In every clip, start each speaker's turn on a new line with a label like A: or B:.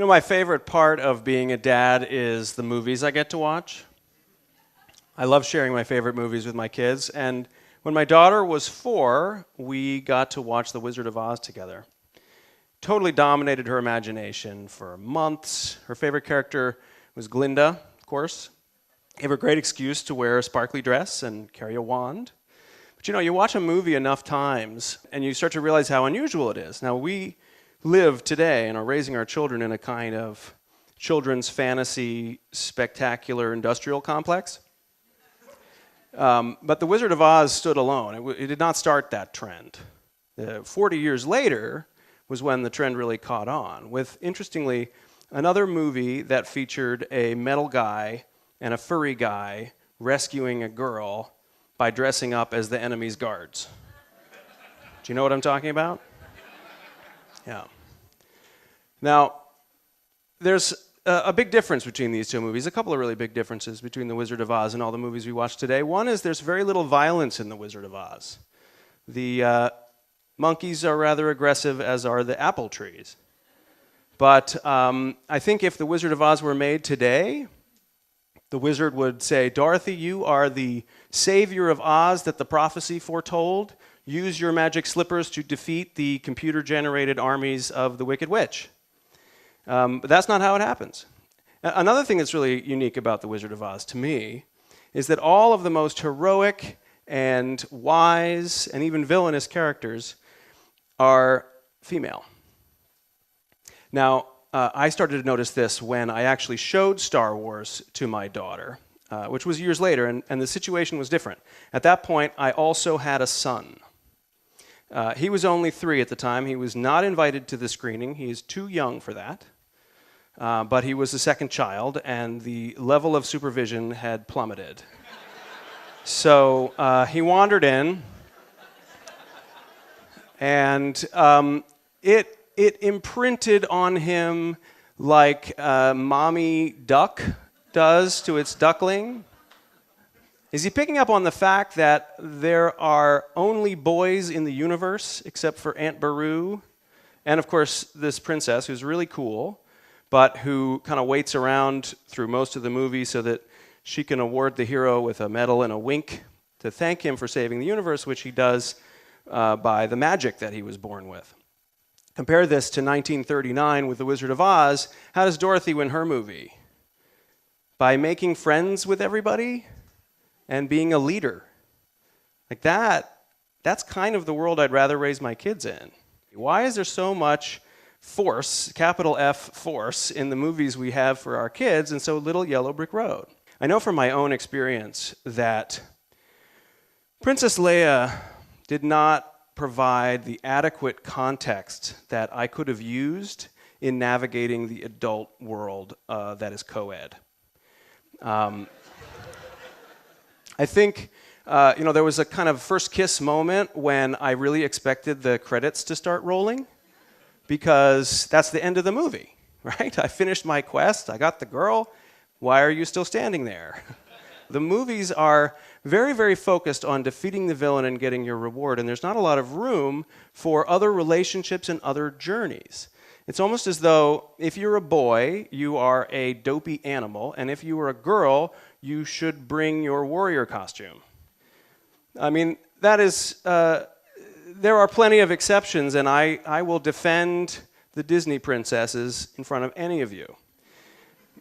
A: My favorite part of being a dad is the movies I get to watch. I love sharing my favorite movies with my kids, and when my daughter was 4, we got to watch The Wizard of Oz together. Totally dominated her imagination for months. Her favorite character was Glinda, of course. Gave her a great excuse to wear a sparkly dress and carry a wand. But you watch a movie enough times, and you start to realize how unusual it is. Now, we live today and are raising our children in a kind of children's fantasy, spectacular industrial complex. But The Wizard of Oz stood alone. It did not start that trend. 40 years later was when the trend really caught on, with, interestingly, another movie that featured a metal guy and a furry guy rescuing a girl by dressing up as the enemy's guards. Do you know what I'm talking about? Yeah. Now, there's a big difference between these two movies, a couple of really big differences between The Wizard of Oz and all the movies we watch today. One is there's very little violence in The Wizard of Oz. The monkeys are rather aggressive, as are the apple trees. But I think if The Wizard of Oz were made today, the wizard would say, "Dorothy, you are the savior of Oz that the prophecy foretold. Use your magic slippers to defeat the computer-generated armies of the Wicked Witch." But that's not how it happens. Another thing that's really unique about The Wizard of Oz, to me, is that all of the most heroic and wise and even villainous characters are female. Now, I started to notice this when I actually showed Star Wars to my daughter, which was years later, and the situation was different. At that point, I also had a son. He was only 3 at the time. He was not invited to the screening. He is too young for that. But he was the second child, and the level of supervision had plummeted. So he wandered in, and it imprinted on him like mommy duck does to its duckling. Is he picking up on the fact that there are only boys in the universe except for Aunt Beru? And of course, this princess who's really cool, but who kind of waits around through most of the movie so that she can award the hero with a medal and a wink to thank him for saving the universe, which he does by the magic that he was born with. Compare this to 1939 with The Wizard of Oz. How does Dorothy win her movie? By making friends with everybody and being a leader. Like that's kind of the world I'd rather raise my kids in. Why is there so much force, capital F force, in the movies we have for our kids and so little Yellow Brick Road? I know from my own experience that Princess Leia did not provide the adequate context that I could have used in navigating the adult world that is co-ed. I think, there was a kind of first kiss moment when I really expected the credits to start rolling, because that's the end of the movie, right? I finished my quest, I got the girl, why are you still standing there? The movies are very, very focused on defeating the villain and getting your reward, and there's not a lot of room for other relationships and other journeys. It's almost as though if you're a boy, you are a dopey animal, and if you were a girl, you should bring your warrior costume. I mean, that is, there are plenty of exceptions, and I will defend the Disney princesses in front of any of you.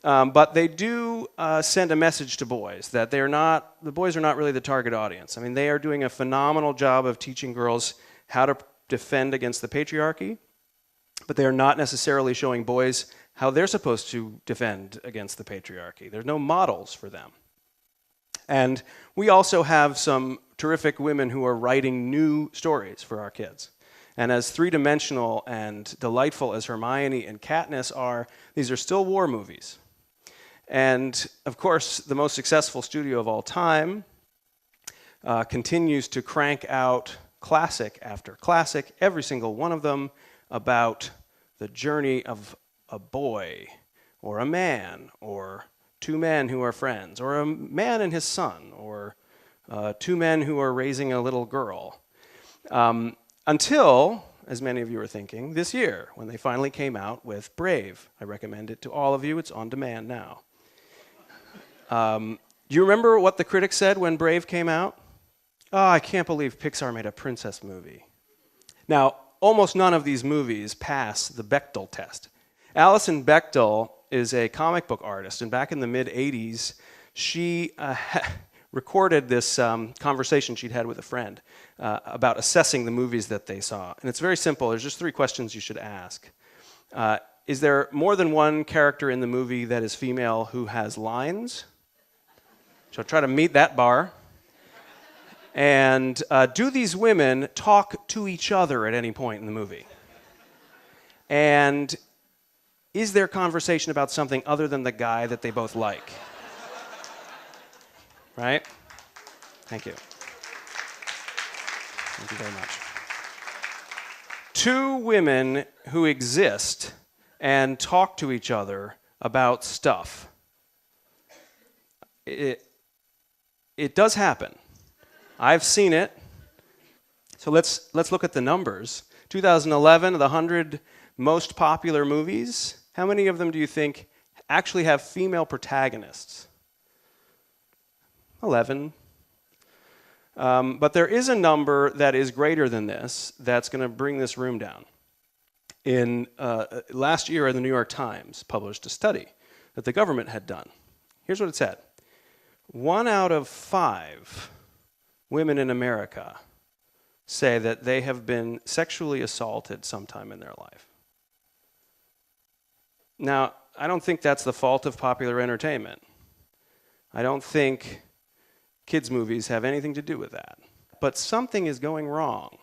A: But they do send a message to boys that the boys are not really the target audience. I mean, they are doing a phenomenal job of teaching girls how to defend against the patriarchy, but they are not necessarily showing boys how they're supposed to defend against the patriarchy. There's no models for them. And we also have some terrific women who are writing new stories for our kids. And as three-dimensional and delightful as Hermione and Katniss are, these are still war movies. And, of course, the most successful studio of all time continues to crank out classic after classic, every single one of them about the journey of a boy or a man or 2 men who are friends or a man and his son or 2 men who are raising a little girl. Until as many of you are thinking, this year when they finally came out with Brave. I recommend it to all of you. It's on demand now. Do you remember what the critics said when Brave came out? Oh, I can't believe Pixar made a princess movie. Now, almost none of these movies pass the Bechdel test. Alison Bechdel is a comic book artist, and back in the mid-'80s, she recorded this conversation she'd had with a friend about assessing the movies that they saw. And it's very simple. There's just 3 questions you should ask. Is there more than one character in the movie that is female who has lines? So try to meet that bar. And do these women talk to each other at any point in the movie? And is there conversation about something other than the guy that they both like? Right? Thank you. Thank you very much. 2 women who exist and talk to each other about stuff. It does happen. I've seen it. So let's look at the numbers. 2011, the 100 most popular movies. How many of them do you think actually have female protagonists? 11. But there is a number that is greater than this that's going to bring this room down. Last year, the New York Times published a study that the government had done. Here's what it said. 1 out of 5 women in America say that they have been sexually assaulted sometime in their life. Now, I don't think that's the fault of popular entertainment. I don't think kids' movies have anything to do with that. But something is going wrong.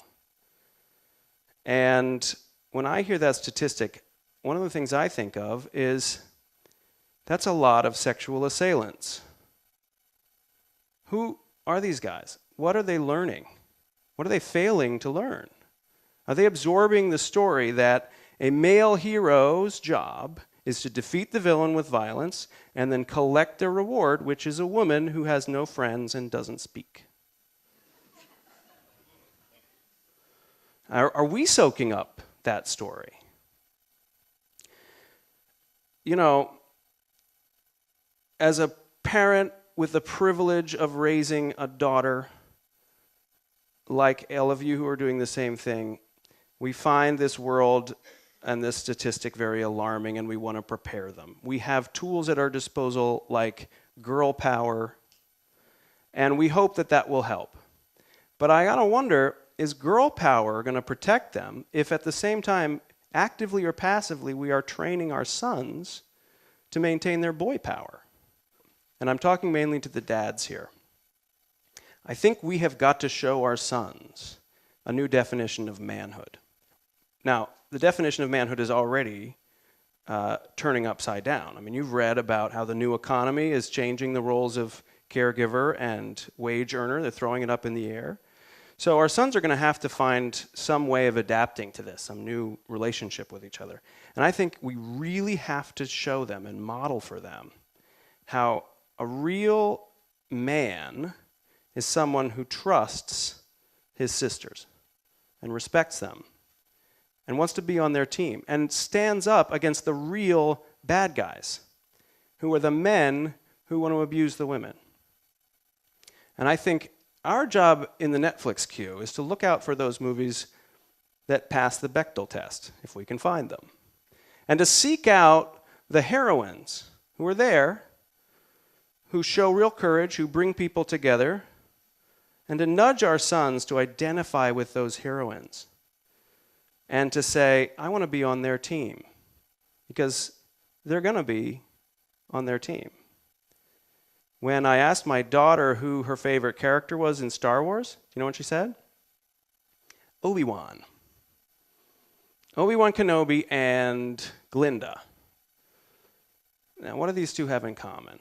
A: And when I hear that statistic, one of the things I think of is that's a lot of sexual assailants. Who are these guys? What are they learning? What are they failing to learn? Are they absorbing the story that a male hero's job is to defeat the villain with violence and then collect their reward, which is a woman who has no friends and doesn't speak? Are we soaking up that story? You know, as a parent with the privilege of raising a daughter, like all of you who are doing the same thing, we find this world and this statistic very alarming, and we want to prepare them. We have tools at our disposal like girl power, and we hope that that will help. But I gotta wonder, is girl power going to protect them if at the same time, actively or passively, we are training our sons to maintain their boy power? And I'm talking mainly to the dads here. I think we have got to show our sons a new definition of manhood. Now, the definition of manhood is already turning upside down. I mean, you've read about how the new economy is changing the roles of caregiver and wage earner. They're throwing it up in the air. So our sons are going to have to find some way of adapting to this, some new relationship with each other. And I think we really have to show them and model for them how a real man is someone who trusts his sisters and respects them and wants to be on their team and stands up against the real bad guys, who are the men who want to abuse the women. And I think our job in the Netflix queue is to look out for those movies that pass the Bechdel test, if we can find them, and to seek out the heroines who are there, who show real courage, who bring people together, and to nudge our sons to identify with those heroines and to say, I want to be on their team, because they're going to be on their team. When I asked my daughter who her favorite character was in Star Wars, do you know what she said? Obi-Wan. Obi-Wan Kenobi and Glinda. Now, what do these two have in common?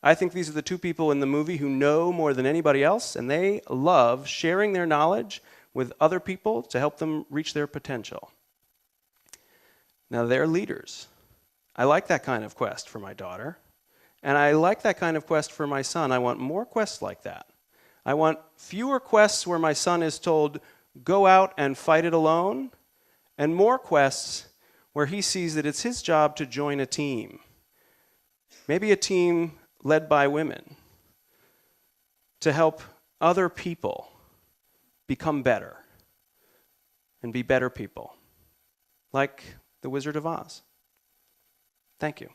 A: I think these are the 2 people in the movie who know more than anybody else, and they love sharing their knowledge with other people to help them reach their potential. Now, they're leaders. I like that kind of quest for my daughter. And I like that kind of quest for my son. I want more quests like that. I want fewer quests where my son is told, go out and fight it alone, and more quests where he sees that it's his job to join a team. Maybe a team led by women to help other people become better and be better people, like the Wizard of Oz. Thank you.